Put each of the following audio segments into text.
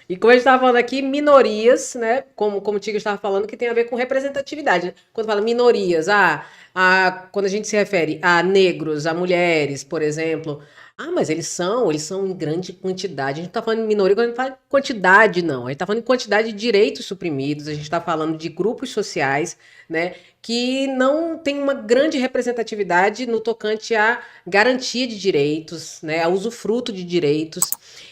E como a gente estava falando aqui, minorias, né? Como o Tiga estava falando, que tem a ver com representatividade, né? Quando fala minorias, quando a gente se refere a negros, a mulheres, por exemplo. Ah, mas eles são em grande quantidade. A gente não está falando de minoria quando a gente fala de quantidade, não. A gente está falando de quantidade de direitos suprimidos, a gente está falando de grupos sociais, né? Que não tem uma grande representatividade no tocante à garantia de direitos, né? A usufruto de direitos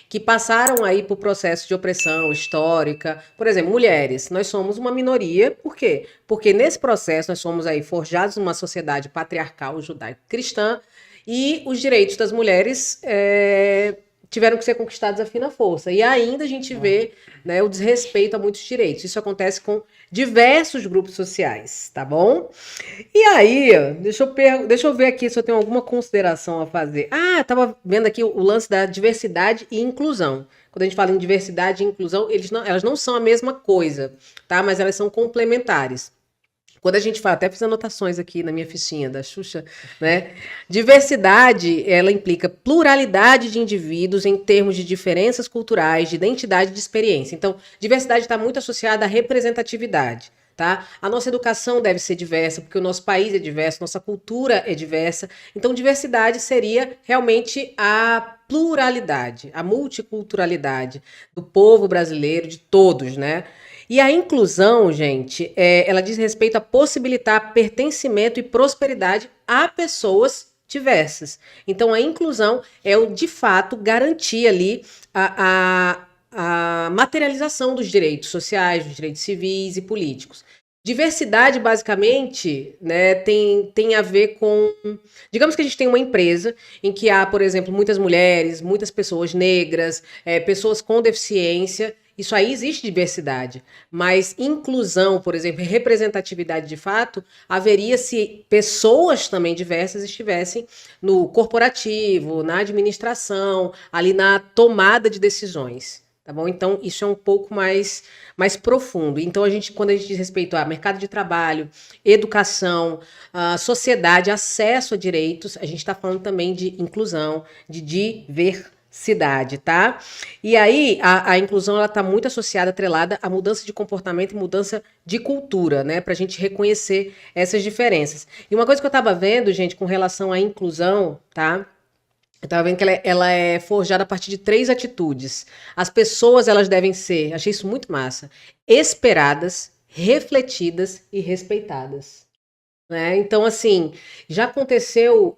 que passaram aí por processo de opressão histórica. Por exemplo, mulheres, nós somos uma minoria, por quê? Porque nesse processo nós somos aí forjados numa sociedade patriarcal judaico-cristã e os direitos das mulheres tiveram que ser conquistados a fina força. E ainda a gente vê, né, o desrespeito a muitos direitos. Isso acontece com diversos grupos sociais, tá bom? E aí, deixa eu ver aqui se eu tenho alguma consideração a fazer. Ah, estava vendo aqui o lance da diversidade e inclusão. Quando a gente fala em diversidade e inclusão, elas não são a mesma coisa, tá? Mas elas são complementares. Quando a gente fala, até fiz anotações aqui na minha fichinha da Xuxa, né? Diversidade, ela implica pluralidade de indivíduos em termos de diferenças culturais, de identidade e de experiência. Então, diversidade está muito associada à representatividade. Tá? A nossa educação deve ser diversa, porque o nosso país é diverso, nossa cultura é diversa. Então, diversidade seria realmente a pluralidade, a multiculturalidade do povo brasileiro, de todos, né? E a inclusão, gente, ela diz respeito a possibilitar pertencimento e prosperidade a pessoas diversas. Então, a inclusão é o, de fato, garantir ali a materialização dos direitos sociais, dos direitos civis e políticos. Diversidade, basicamente, né, tem a ver com. Digamos que a gente tem uma empresa em que há, por exemplo, muitas mulheres, muitas pessoas negras, pessoas com deficiência. Isso aí existe diversidade. Mas inclusão, por exemplo, representatividade de fato, haveria se pessoas também diversas estivessem no corporativo, na administração, ali na tomada de decisões. Tá bom? Então, isso é um pouco mais profundo. Então, quando a gente diz respeito a mercado de trabalho, educação, sociedade, acesso a direitos, a gente está falando também de inclusão, de diversidade, tá? E aí, a inclusão ela está muito associada, atrelada à mudança de comportamento e mudança de cultura, né? Para a gente reconhecer essas diferenças. E uma coisa que eu estava vendo, gente, com relação à inclusão, tá? Eu tava vendo que ela é forjada a partir de 3 atitudes. As pessoas, elas devem ser, achei isso muito massa, esperadas, refletidas e respeitadas. Né? Então, assim, já aconteceu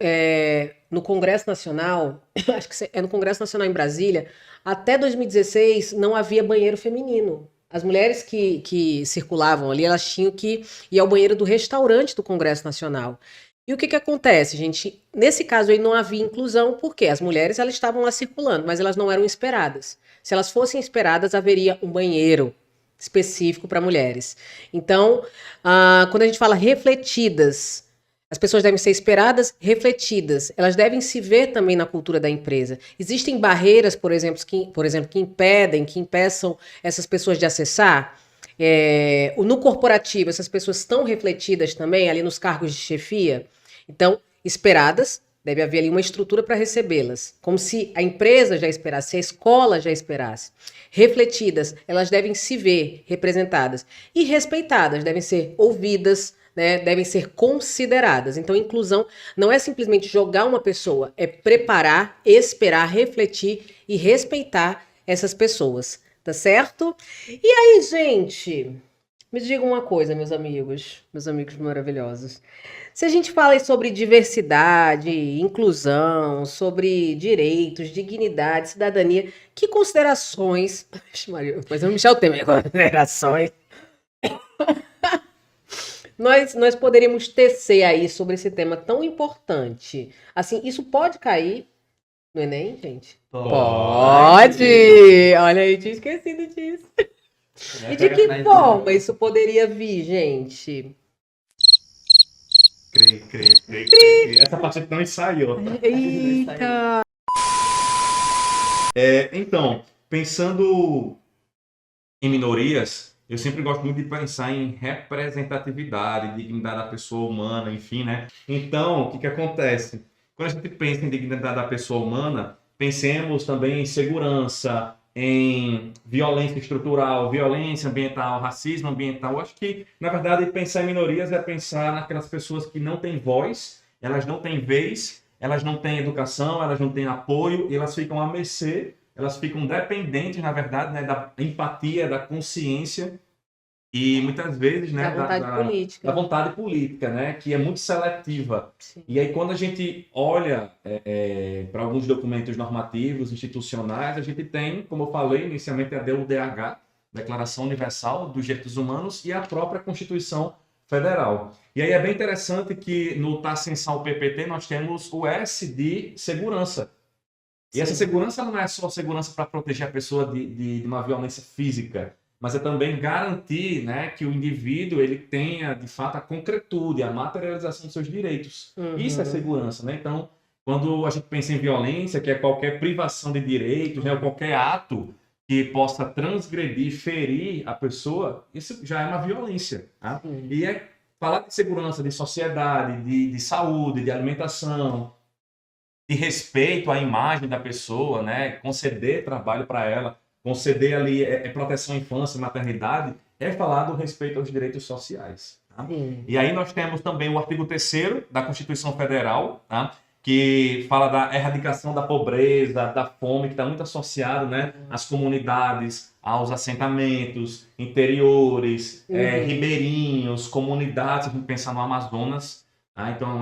no Congresso Nacional, acho que é no Congresso Nacional em Brasília, até 2016 não havia banheiro feminino. As mulheres que circulavam ali, elas tinham que ir ao banheiro do restaurante do Congresso Nacional. E o que acontece, gente? Nesse caso aí não havia inclusão, porque as mulheres elas estavam lá circulando, mas elas não eram esperadas. Se elas fossem esperadas, haveria um banheiro específico para mulheres. Então, quando a gente fala refletidas, as pessoas devem ser esperadas, refletidas. Elas devem se ver também na cultura da empresa. Existem barreiras, por exemplo, que impedem, que impeçam essas pessoas de acessar? No corporativo, essas pessoas estão refletidas também ali nos cargos de chefia? Então, esperadas, deve haver ali uma estrutura para recebê-las, como se a empresa já esperasse, se a escola já esperasse. Refletidas, elas devem se ver representadas. E respeitadas, devem ser ouvidas, né, devem ser consideradas. Então, inclusão não é simplesmente jogar uma pessoa, é preparar, esperar, refletir e respeitar essas pessoas. Tá certo? E aí, gente, me digam uma coisa, meus amigos maravilhosos. Se a gente fala aí sobre diversidade, inclusão, sobre direitos, dignidade, cidadania, que considerações. Ixi, Maria, depois eu Michel Temer, considerações. Nós poderíamos tecer aí sobre esse tema tão importante. Assim, isso pode cair no Enem, gente? Pode! Olha aí, tinha esquecido disso. E de que forma isso poderia vir, gente? Creio. Essa parte não ensaiou. Eita! Então, pensando em minorias, eu sempre gosto muito de pensar em representatividade, dignidade da pessoa humana, enfim, né? Então, o que acontece? Quando a gente pensa em dignidade da pessoa humana, pensemos também em segurança, em violência estrutural, violência ambiental, racismo ambiental. Eu acho que, na verdade, pensar em minorias é pensar naquelas pessoas que não têm voz, elas não têm vez, elas não têm educação, elas não têm apoio, e elas ficam à mercê, elas ficam dependentes, na verdade, né, da empatia, da consciência e muitas vezes, Da né, vontade da política. vontade política, né, que é muito seletiva. Sim. E aí, quando a gente olha para alguns documentos normativos, institucionais, a gente tem, como eu falei inicialmente, a DUDH, Declaração Universal dos Direitos Humanos, e a própria Constituição Federal. E aí é bem interessante que no TAS Censal PPT nós temos o S de segurança. E essa Sim. segurança não é só segurança para proteger a pessoa de uma violência física, mas é também garantir, né, que o indivíduo ele tenha, de fato, a concretude, a materialização dos seus direitos. Isso é Uhum. segurança, né? Então, quando a gente pensa em violência, que é qualquer privação de direitos, né, ou qualquer ato que possa transgredir, ferir a pessoa, isso já é uma violência, tá? Sim. E é falar de segurança, de sociedade, de saúde, de alimentação, de respeito à imagem da pessoa, né? Conceder trabalho para ela, conceder ali proteção à infância, maternidade, é falar do respeito aos direitos sociais. Tá? Sim. E aí nós temos também o artigo 3º da Constituição Federal, tá? Que fala da erradicação da pobreza, da fome, que está muito associado, né, às comunidades, aos assentamentos interiores, ribeirinhos, comunidades, se a gente pensar no Amazonas, tá? Então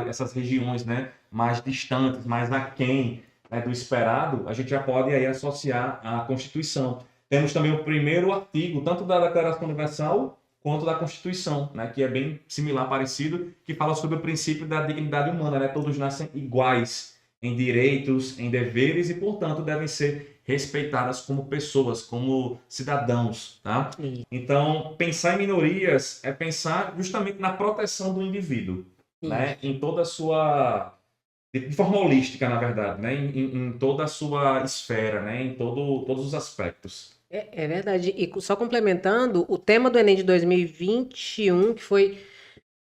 essas regiões, né, mais distantes, mais aquém, né, do esperado, a gente já pode aí associar à Constituição. Temos também o primeiro artigo, tanto da Declaração Universal quanto da Constituição, né, que é bem similar, parecido, que fala sobre o princípio da dignidade humana, né? Todos nascem iguais em direitos, em deveres e, portanto, devem ser respeitadas como pessoas, como cidadãos, tá? Então, pensar em minorias é pensar justamente na proteção do indivíduo, né? Em toda a sua... de forma holística, na verdade, né? Em toda a sua esfera, né? Em todos os aspectos. É verdade. E só complementando, o tema do Enem de 2021, que foi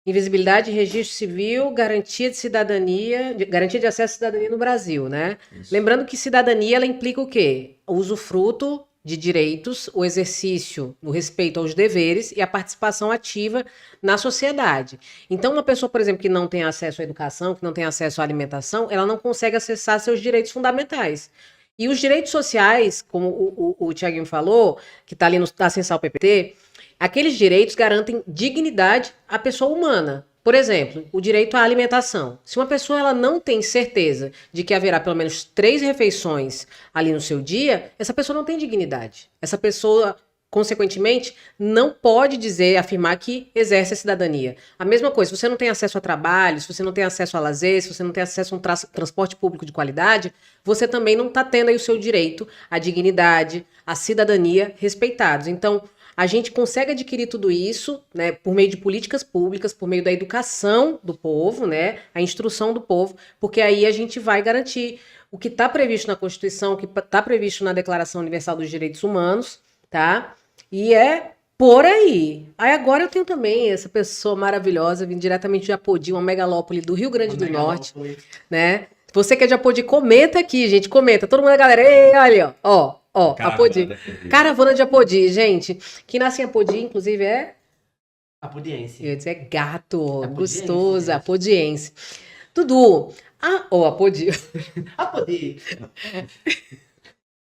invisibilidade, registro civil, garantia de cidadania, garantia de acesso à cidadania no Brasil, né? Isso. Lembrando que cidadania, ela implica o quê? O usufruto de direitos, o exercício, o respeito aos deveres e a participação ativa na sociedade. Então, uma pessoa, por exemplo, que não tem acesso à educação, que não tem acesso à alimentação, ela não consegue acessar seus direitos fundamentais. E os direitos sociais, como o Tiaguinho falou, que está ali no Censal PPT, aqueles direitos garantem dignidade à pessoa humana. Por exemplo, o direito à alimentação. Se uma pessoa ela não tem certeza de que haverá pelo menos 3 refeições ali no seu dia, essa pessoa não tem dignidade. Essa pessoa, consequentemente, não pode dizer, afirmar que exerce a cidadania. A mesma coisa, se você não tem acesso a trabalho, se você não tem acesso a lazer, se você não tem acesso a um transporte público de qualidade, você também não está tendo aí o seu direito à dignidade, à cidadania respeitados. Então, a gente consegue adquirir tudo isso, né, por meio de políticas públicas, por meio da educação do povo, né, a instrução do povo, porque aí a gente vai garantir o que está previsto na Constituição, o que está previsto na Declaração Universal dos Direitos Humanos, tá? E é por aí. Aí agora eu tenho também essa pessoa maravilhosa, vindo diretamente de Apodi, uma megalópole do Rio Grande do Norte, né? Você que é de Apodi, comenta aqui, gente, comenta. Todo mundo, a galera, ei, olha, ó. Apodi. Caravana de Apodi, gente. Quem nasce em Apodi, inclusive, é... Apodiense. Eu ia dizer gato, Apodiense, gostoso, gente. apodiense. Dudu, Apodi. Apodi.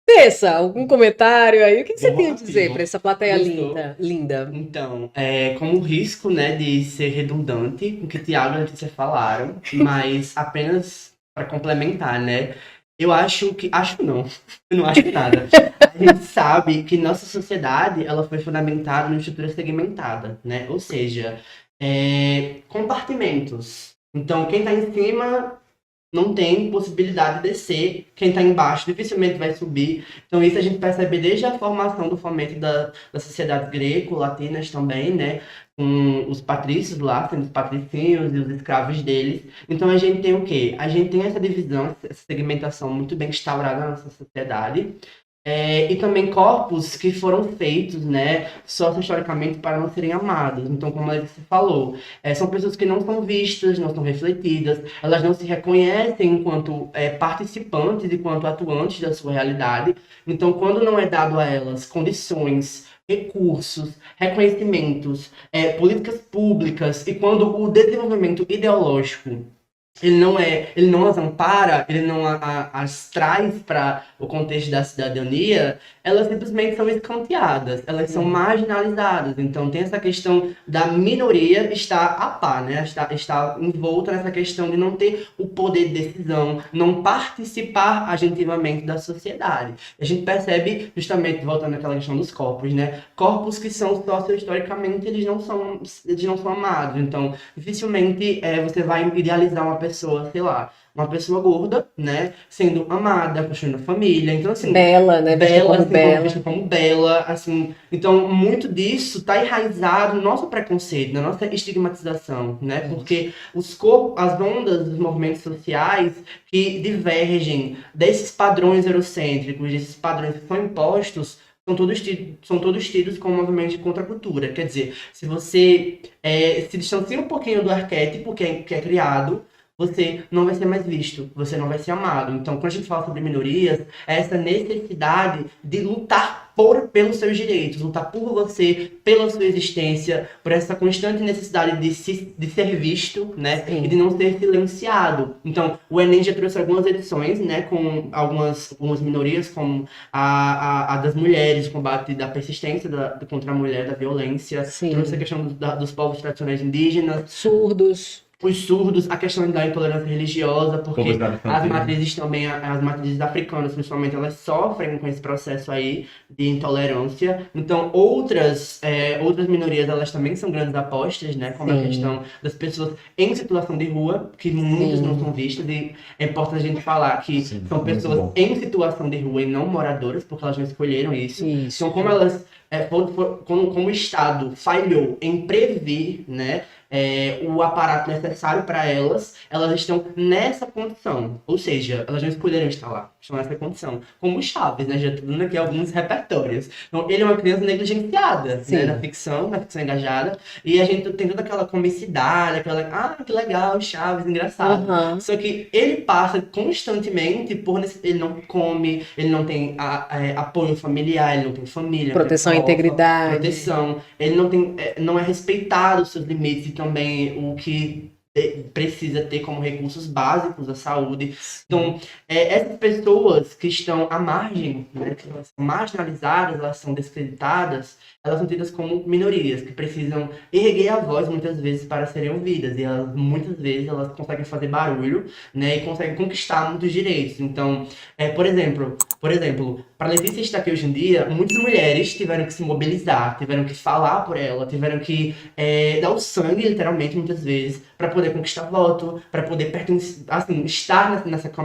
Pensa, algum comentário aí? O que você Bom, tem a dizer ótimo. para essa plateia Gostou? linda? Então, como risco, né, de ser redundante, o que Tiago e Letícia falaram, mas apenas para complementar, né, eu acho que... Acho não, eu não acho nada. A gente sabe que nossa sociedade, ela foi fundamentada numa estrutura segmentada, né, ou seja, compartimentos. Então, quem está em cima não tem possibilidade de descer, quem está embaixo dificilmente vai subir. Então isso a gente percebe desde a formação do fomento da sociedade greco-latinas também, né? Com os patrícios lá, sendo os patricinhos e os escravos deles. Então a gente tem o quê? A gente tem essa divisão, essa segmentação muito bem instaurada na nossa sociedade. E também corpos que foram feitos, né, socio-historicamente para não serem amados. Então, como a Letícia falou, são pessoas que não são vistas, não são refletidas, elas não se reconhecem enquanto participantes, enquanto atuantes da sua realidade. Então, quando não é dado a elas condições, recursos, reconhecimentos, políticas públicas, e quando o desenvolvimento ideológico ele não as ampara, ele não as traz para o contexto da cidadania, elas simplesmente são escanteadas, elas são marginalizadas. Então tem essa questão da minoria estar a par, né? Está envolta nessa questão de não ter o poder de decisão, não participar agentivamente da sociedade. A gente percebe, justamente, voltando àquela questão dos corpos, né? Corpos que são socio-historicamente, eles não são amados. Então, dificilmente você vai idealizar uma pessoa, sei lá, uma pessoa gorda, né, sendo amada, construindo família. Então, assim, Bela, né? vista como bela, assim. Então, muito disso está enraizado no nosso preconceito, na nossa estigmatização, né? Porque as ondas dos movimentos sociais que divergem desses padrões eurocêntricos, desses padrões que são impostos, são todos tidos como movimentos de contracultura. Quer dizer, se você se distancia um pouquinho do arquétipo que é criado, você não vai ser mais visto, você não vai ser amado. Então, quando a gente fala sobre minorias, é essa necessidade de lutar pelos seus direitos, lutar por você, pela sua existência, por essa constante necessidade de ser visto, né, e de não ser silenciado. Então, o Enem já trouxe algumas edições, né, com algumas minorias, como a das mulheres, o combate da persistência contra a mulher, da violência, trouxe a questão dos povos tradicionais indígenas, os surdos, a questão da intolerância religiosa, porque as matrizes também, as matrizes africanas, principalmente, elas sofrem com esse processo aí de intolerância. Então, outras minorias, elas também são grandes apostas, né? Como a questão das pessoas em situação de rua, que muitas não são vistas, e é importante a gente falar que são pessoas em situação de rua e não moradoras, porque elas não escolheram isso. Então, como elas... como o Estado falhou em prever, né, o aparato necessário para elas estão nessa condição. Ou seja, elas não escolheram estar lá, estão nessa condição. Como o Chaves, né? Já estou dando aqui alguns repertórios. Então, ele é uma criança negligenciada, né, na ficção engajada, e a gente tem toda aquela comicidade, que legal, Chaves, engraçado. Só que ele passa constantemente ele não come, ele não tem apoio familiar, ele não tem família. Proteção à integridade. Ele não é respeitado os seus limites e também o que precisa ter como recursos básicos da saúde. Então, essas pessoas que estão à margem, né, que elas são marginalizadas, elas são descreditadas, elas são tidas como minorias, que precisam erguer a voz muitas vezes para serem ouvidas, e muitas vezes elas conseguem fazer barulho, né, e conseguem conquistar muitos direitos. Então, por exemplo, para a Letícia estar aqui hoje em dia, muitas mulheres tiveram que se mobilizar, tiveram que falar por ela, tiveram que dar o sangue, literalmente, muitas vezes, para poder conquistar voto, para poder estar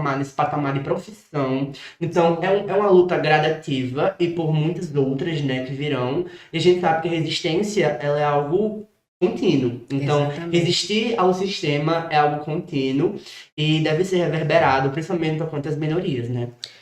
nesse patamar de profissão. Então, é uma luta gradativa e por muitas outras, né, que virão. E a gente sabe que a resistência, ela é algo contínuo. Então, resistir ao sistema é algo contínuo e deve ser reverberado, principalmente para as minorias, né?